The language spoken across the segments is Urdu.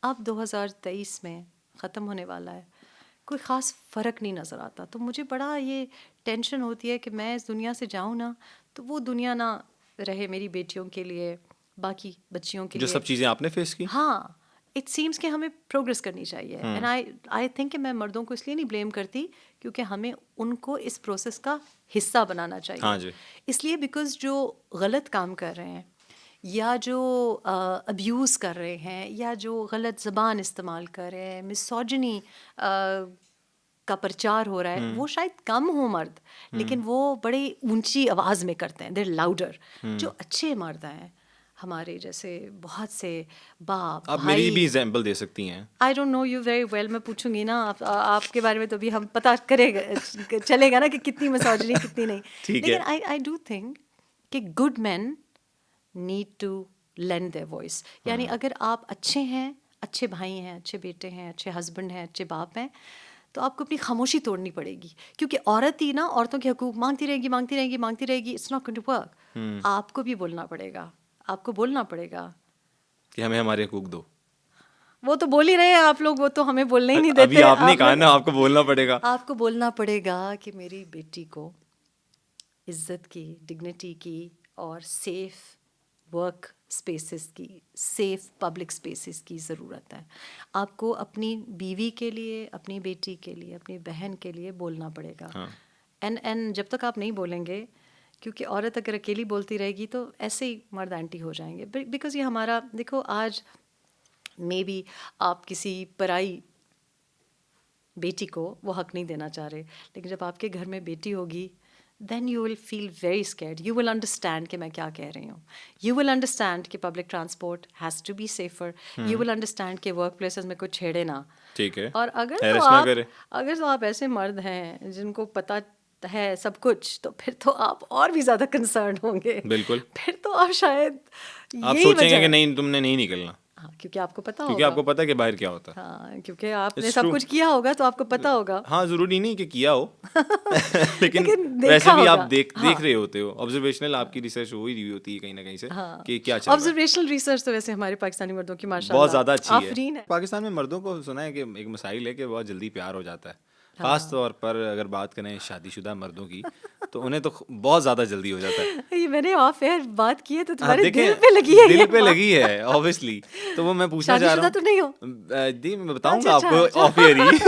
اب 2023 میں ختم ہونے والا ہے, کوئی خاص فرق نہیں نظر آتا. تو مجھے بڑا یہ ٹینشن ہوتی ہے کہ میں اس دنیا سے جاؤں نا تو وہ دنیا نہ رہے میری بیٹیوں کے لیے, باقی بچیوں کے جو لیے. سب چیزیں آپ نے فیس کی. ہاں, اٹ سیمس کہ ہمیں پروگریس کرنی چاہیے. اینڈ آئی تھنک کہ میں مردوں کو اس لیے نہیں بلیم کرتی کیونکہ ہمیں ان کو اس پروسیس کا حصہ بنانا چاہیے. ہاں جی. اس لیے بیکاز جو غلط کام کر رہے ہیں یا جو ابیوز کر رہے ہیں یا جو غلط زبان استعمال کر رہے ہیں, مسوجنی کا پرچار ہو رہا ہے, وہ شاید کم ہو مرد لیکن وہ بڑی اونچی آواز میں کرتے ہیں, دیر لاؤڈر. جو اچھے مرد ہیں ہمارے جیسے بہت سے باپ آپ بھائی, میری بھی ایگزامپل دے سکتی ہیں. I don't know you very well, میں پوچھوں گی نا آپ کے بارے میں تو ابھی ہم پتہ کرے گا چلے گا نا کہ کتنی مسوجنی کتنی نہیں. ٹھیک ہے. لیکن آئی ڈو تھنک کہ good men need to lend their voice. یعنی اگر آپ اچھے ہیں, اچھے بھائی ہیں, اچھے بیٹے ہیں, اچھے ہسبینڈ ہیں, اچھے باپ ہیں, تو آپ کو اپنی خاموشی توڑنی پڑے گی. کیونکہ عورت ہی نا عورتوں کے حقوق مانگتی رہے گی مانگتی رہے گی مانگتی رہے گی. It's not going to work. آپ کو بھی بولنا پڑے گا, آپ کو بولنا پڑے گا کہ ہمیں ہمارے حقوق دو. وہ تو بول ہی رہے ہیں آپ لوگ, وہ تو ہمیں بولنے ہی نہیں دیتے. ابھی آپ نے کہا نا آپ کو بولنا پڑے گا. آپ کو بولنا پڑے گا کہ میری بیٹی کو عزت کی, ڈگنیٹی کی اور سیف ورک اسپیسز کی, سیف پبلک اسپیسز کی ضرورت ہے. آپ کو اپنی بیوی کے لیے, اپنی بیٹی کے لیے, اپنی بہن کے لیے بولنا پڑے گا. اینڈ جب تک آپ نہیں بولیں گے, کیونکہ عورت اگر اکیلی بولتی رہے گی تو ایسے ہی مرد اینٹی ہو جائیں گے. بیکاز یہ ہمارا دیکھو, آج مے بی آپ کسی پرائی بیٹی کو وہ حق نہیں دینا چاہ رہے, لیکن جب آپ کے گھر میں بیٹی ہوگی then you will feel very scared. You will understand کہ میں کیا کہہ رہی ہوں. یو ول انڈرسٹینڈ کہ public transport has to be safer. You will understand کہ ورک پلیسز میں کوئی چھیڑے نہ. ٹھیک ہے. اور اگر تو آپ ایسے مرد ہیں جن کو پتہ ہے سب کچھ, تو پھر تو آپ اور بھی زیادہ کنسرنڈ ہوں گے. بالکل. پھر تو آپ شاید آپ یہی سوچیں وجہ گے کہ ہے. نہیں تم نے نہیں نکلنا, ہاں, کیونکہ آپ کو پتہ کیونکہ ہوگا. آپ کو پتہ ہے کہ باہر کیا ہوتا ہے. ہاں, کیونکہ آپ نے سب کچھ کیا ہوگا تو آپ کو پتہ ہوگا. ہاں, ضروری نہیں کہ کیا ہو لیکن ویسے دیکھا بھی آپ ہوگا. دیکھ رہے ہوتے ہو. آبزرویشنل آپ کی ریسرچ ہو ہی ہوتی ہے کہیں نہ کہیں سے کہ کیا چل رہا ہے. آبزرویشنل ریسرچ تو ویسے ہمارے پاکستانی مردوں کی ماشاءاللہ بہت زیادہ اچھی ہے. آفرین ہے. پاکستان میں مردوں کو سنا ہے کہ ایک مسائل ہے کہ بہت جلدی پیار ہو جاتا ہے. خاص طور پر اگر بات کریں شادی شدہ مردوں کی تو انہیں تو بہت زیادہ جلدی ہو جاتا ہے. یہ میں نے آف ایئر بات کی ہے تو تمہارے دیکھیں دل پہ لگی ہے. دل پہ لگی ہے اوبیسلی. تو وہ میں پوچھنا چاہ رہا ہوں, شادی شدہ تو نہیں ہو. جی میں بتاؤں گا آپ کو آف ایئر ہی.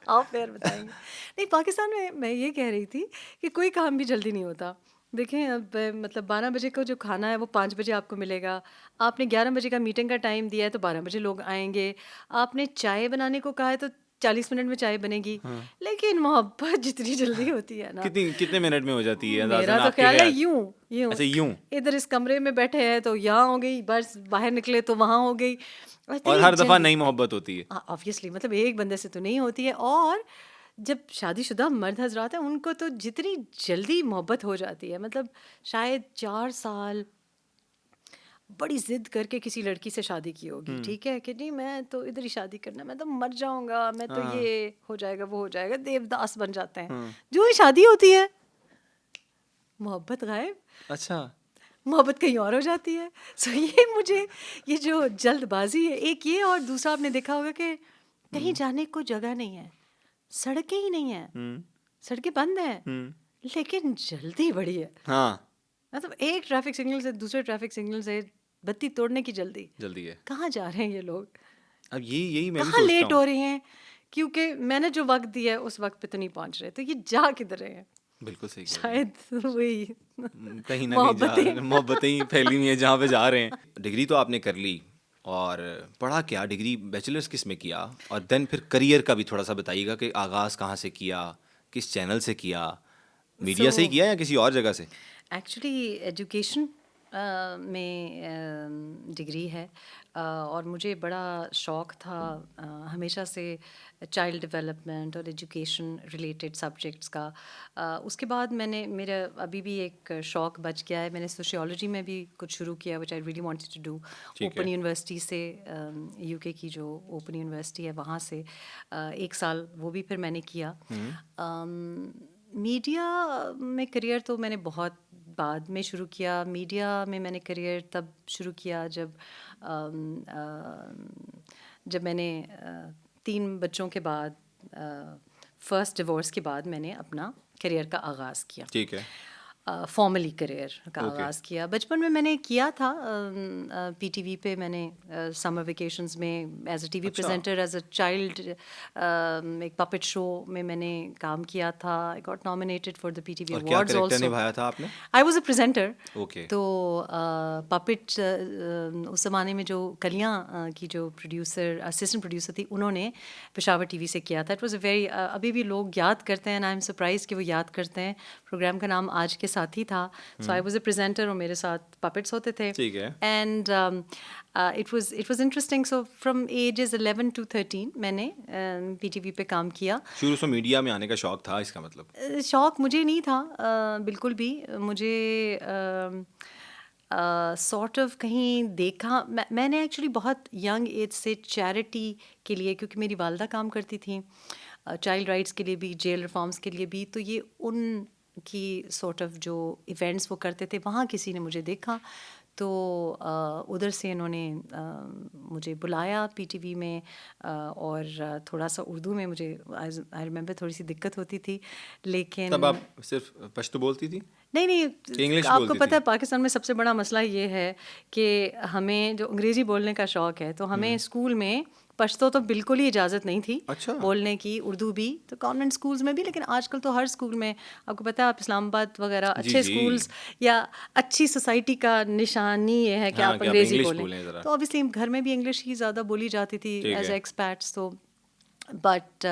آف ایئر بتائیں گے. نہیں, پاکستان میں یہ کہہ رہی تھی کہ کوئی کام بھی جلدی نہیں ہوتا. دیکھیں اب مطلب 12 بجے کو جو کھانا ہے وہ 5 بجے آپ کو ملے گا. آپ نے 11 بجے کا میٹنگ کا ٹائم دیا ہے تو 12 بجے لوگ آئیں گے. آپ نے چائے بنانے کو کہا ہے تو 40 منٹ میں چائے بنے گی. لیکن محبت جتنی جلدی ہوتی ہے نا, کتنے منٹ میں ہو جاتی ہے میرا اندازاً تو آپ کے خیال ہے خیال؟ یوں اچھا یوں, ادھر اس کمرے میں بیٹھے ہیں تو یہاں ہو گئی, بس باہر نکلے تو وہاں ہو گئی. اور ہر دفعہ نئی محبت ہوتی ہے. آبویسلی, مطلب ایک بندے سے تو نہیں ہوتی ہے. اور جب شادی شدہ مرد حضرات ہیں ان کو تو جتنی جلدی محبت ہو جاتی ہے, مطلب شاید 4 سال بڑی ضد کر کے کسی لڑکی سے شادی کی ہوگی, ٹھیک ہے, کہ نہیں میں تو ادھر ہی شادی کرنا, میں تو مر جاؤں گا, میں تو یہ ہو جائے گا وہ ہو جائے گا, دیوداس بن جاتے ہیں. جو ہی شادی ہوتی ہے محبت غائب. اچھا, محبت کہیں اور ہو جاتی ہے. سو یہ جو جلد بازی ہے ایک یہ, اور دوسرا آپ نے دیکھا ہوگا کہ کہیں جانے کو جگہ نہیں ہے, سڑکیں ہی نہیں ہیں, سڑکیں بند ہیں, لیکن جلدی بڑی ہے. ہاں, مطلب ایک ٹریفک سگنل سے دوسرے ٹریفک سگنل سے بتی توڑنے کی جلدی ہے. کہاں جا رہے ہیں یہ لوگ, اب یہی میں بھی کہاں سوچتا لیٹ ہوں. ہو رہے ہیں, کیونکہ میں نے جو وقت دیا ہے اس وقت پہ تو نہیں پہنچ رہے, تو یہ جا کدھر رہے ہیں. بالکل صحیح کہہ رہی شاید وہی ہیں, کہیں نہ کہیں جا رہے ہیں, محبتیں ہی پھیلی ہوئی ہیں جہاں پہ جا رہے ہیں. ڈگری تو آپ نے کر لی, اور پڑھا کیا, ڈگری بیچلرس کس میں کیا, اور دین پھر کریئر کا بھی تھوڑا سا بتائیے گا کہ آغاز کہاں سے کیا, کس چینل سے کیا, میڈیا سے ہی کیا یا کسی اور جگہ سے؟ ایکچولی ایجوکیشن میں ڈگری ہے, اور مجھے بڑا شوق تھا ہمیشہ سے چائلڈ ڈیولپمنٹ اور ایجوکیشن ریلیٹڈ سبجیکٹس کا. اس کے بعد میرا ابھی بھی ایک شوق بچ گیا ہے, میں نے سوشیولوجی میں بھی کچھ شروع کیا which I really wanted to do. Open university سے, یو کے کی جو اوپن یونیورسٹی ہے وہاں سے 1 سال وہ بھی پھر میں نے کیا. میڈیا میں کریئر تو میں نے بہت بعد میں شروع کیا. میڈیا میں میں نے کریئر تب شروع کیا جب میں نے 3 بچوں کے بعد فرسٹ ڈیورس کے بعد میں نے اپنا کریئر کا آغاز کیا. ٹھیک ہے. فارملی کریئر کا آغاز کیا. بچپن میں نے کیا تھا پی ٹی وی پہ. میں نے سمر ویکیشنز میں as A T V presenter as a child ایک پپٹ شو میں نے کام کیا تھا. I got nominated for the P T V awards also. نبھایا تھا آپ نے؟ I was a presenter. Okay. تو پپٹ اس زمانے میں جو کلیاں کی جو پروڈیوسر اسسٹنٹ پروڈیوسر تھی انہوں نے پشاور ٹی وی سے کیا تھا. اٹ واز اے ویری ابھی بھی لوگ یاد کرتے ہیں. آئی ایم سرپرائز کہ وہ یاد کرتے ہیں. پروگرام کا نام آج کے ساتھی تھا. سو آئی واز اے پریزنٹر اور میرے ساتھ پپٹس ہوتے تھے. ٹھیک ہے. And it was interesting. So from ages 11 to 13 میں نے پی ٹی وی پہ کام کیا. شروع سے میڈیا میں آنے کا شوق تھا اس کا مطلب؟ شوق مجھے نہیں تھا بالکل بھی. مجھے سارٹ آف کہیں دیکھا. میں نے ایکچولی بہت ینگ ایج سے چیریٹی کے لیے, کیونکہ میری والدہ کام کرتی تھیں چائلڈ رائٹس کے لیے بھی, جیل ریفارمس کے لیے بھی, تو یہ ان کی سارٹ آف جو ایونٹس وہ کرتے تھے وہاں کسی نے مجھے دیکھا تو ادھر سے انہوں نے مجھے بلایا پی ٹی وی میں. اور تھوڑا سا اردو میں مجھے آئی ریممبر تھوڑی سی دقت ہوتی تھی, لیکن تب آپ صرف پشتو بولتی تھی؟ نہیں, آپ کو پتہ ہے پاکستان میں سب سے بڑا مسئلہ یہ ہے کہ ہمیں جو انگریزی بولنے کا شوق ہے تو ہمیں اسکول میں پشتو تو بالکل ہی اجازت نہیں تھی بولنے کی. اردو بھی تو کانوینٹ اسکولس میں بھی, لیکن آج کل تو ہر اسکول میں آپ کو پتہ ہے, آپ اسلام آباد وغیرہ اچھے اسکولس یا اچھی سوسائٹی کا نشانی یہ ہے کہ آپ انگریزی بولیں. تو اوبیسلی گھر میں بھی انگلش ہی زیادہ بولی جاتی تھی ایز اے ایکسپیٹس. تو بٹ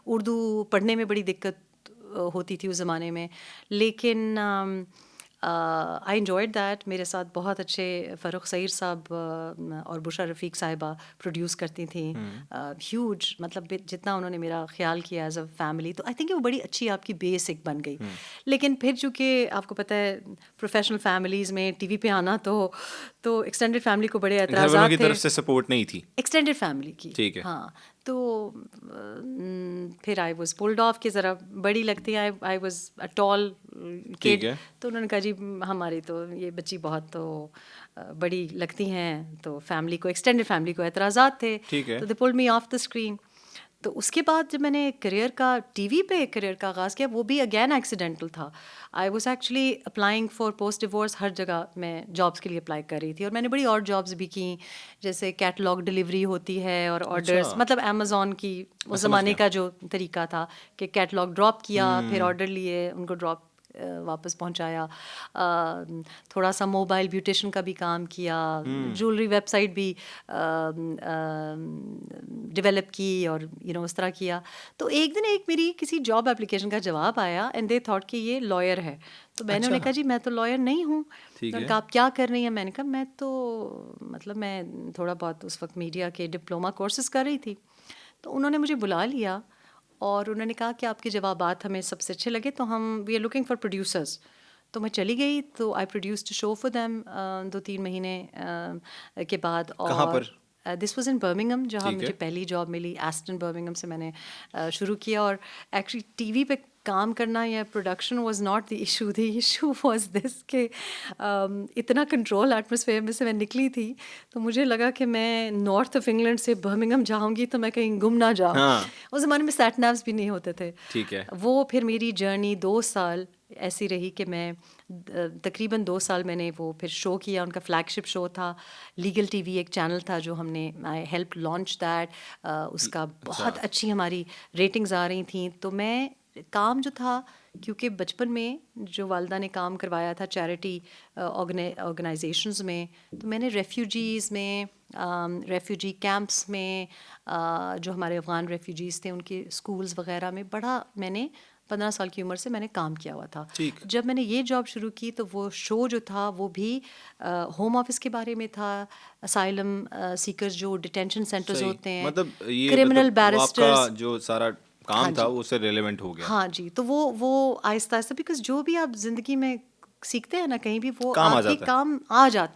اردو پڑھنے میں بڑی دقت ہوتی تھی اس زمانے میں. لیکن آئی انجوائڈ دیٹ. میرے ساتھ بہت اچھے فاروق سعید صاحب اور بشرا رفیق صاحبہ پروڈیوس کرتی تھیں. ہیوج, مطلب جتنا انہوں نے میرا خیال کیا ایز اے فیملی, تو آئی تھنک وہ بڑی اچھی آپ کی بیس ایک بن گئی. لیکن پھر چونکہ آپ کو پتہ ہے پروفیشنل فیملیز میں ٹی وی پہ آنا تو ایکسٹینڈیڈ فیملی کو بڑے اعتراضات تھے. کی طرف سے سپورٹ نہیں تھی ایکسٹینڈیڈ فیملی کی. ٹھیک ہے. ہاں, تو پھر آئی واز پولڈ آف کہ ذرا بڑی لگتی ہے. آئی واز اے ٹال کڈ. تو انہوں نے کہا جی ہماری تو یہ بچی بہت تو بڑی لگتی ہیں, تو فیملی کو, ایکسٹینڈیڈ فیملی کو اعتراضات تھے. تو they pulled me off the screen. تو اس کے بعد جب میں نے کریئر کا ٹی وی پہ کریئر کا آغاز کیا, وہ بھی اگین ایکسیڈنٹل تھا. I was actually applying for post divorce. ہر جگہ میں جابس کے لیے اپلائی کر رہی تھی, اور میں نے بڑی اور جابس بھی کیں, جیسے کیٹلاگ ڈلیوری ہوتی ہے اور آرڈرس, مطلب امیزون کی اس زمانے کا جو طریقہ تھا کہ کیٹلاگ ڈراپ کیا, پھر آرڈر لیے, ان کو ڈراپ واپس پہنچایا. تھوڑا سا موبائل بیوٹیشن کا بھی کام کیا, جولری ویب سائٹ بھی ڈیولپ کی, اور اس طرح کیا. تو ایک دن ایک میری کسی جاب اپلیکیشن کا جواب آیا, اینڈ دے تھاٹ کہ یہ لائر ہے. تو میں نے کہا جی میں تو لائر نہیں ہوں. آپ کیا کر رہی ہیں؟ میں نے کہا میں تو مطلب میں تھوڑا بہت اس وقت میڈیا کے ڈپلوما کورسز کر رہی تھی. تو انہوں نے مجھے بلا لیا اور انہوں نے کہا کہ آپ کے جوابات ہمیں سب سے اچھے لگے, تو ہم we are looking for producers. تو میں چلی گئی, تو I produced show for them 2-3 مہینے کے بعد. اور دس واز ان برمنگھم, جہاں مجھے پہلی جاب ملی. ایسٹن برمنگھم سے میں نے شروع کیا. اور ایکچولی ٹی وی پہ کام کرنا یا production was not the issue. The issue was this کہ اتنا کنٹرول ایٹماسفیئر میں سے میں نکلی تھی, تو مجھے لگا کہ میں نارتھ آف انگلینڈ سے برمنگھم جاؤں گی تو میں کہیں گم نہ جاؤں. اس زمانے میں سیٹ نیوز بھی نہیں ہوتے تھے. وہ پھر میری جرنی 2 سال ایسی رہی کہ میں تقریباً 2 سال میں نے وہ پھر شو کیا. ان کا فلیگ شپ شو تھا لیگل ٹی وی, ایک چینل تھا جو ہم نے آئی ہیلپ لانچ دیٹ. اس کا بہت اچھی ہماری ریٹنگز آ رہی تھیں. تو میں کام جو تھا, کیونکہ بچپن میں جو والدہ نے کام کروایا تھا چیریٹی آرگنائزیشنز میں, تو میں نے ریفیوجیز میں, ریفیوجی کیمپس میں, جو ہمارے افغان ریفیوجیز تھے ان کے اسکولز وغیرہ میں بڑا, میں نے 15 سال کی عمر سے میں نے کام کیا ہوا تھا. جب میں نے یہ جاب شروع کی تو وہ شو جو تھا وہ بھی ہوم آفس کے بارے میں تھا. اسائلم سیکرز جو ڈیٹینشن سینٹرز ہوتے ہیں, کرمنل بیرسٹرز, جو سارا کام تھا وہ سے ریلیونٹ ہو گیا. ہاں جی, تو وہ آہستہ آہستہ, بیکاز جو بھی آپ زندگی میں سیکھتے ہیں نا کہیں بھی وہ آپ کے کام آ جاتا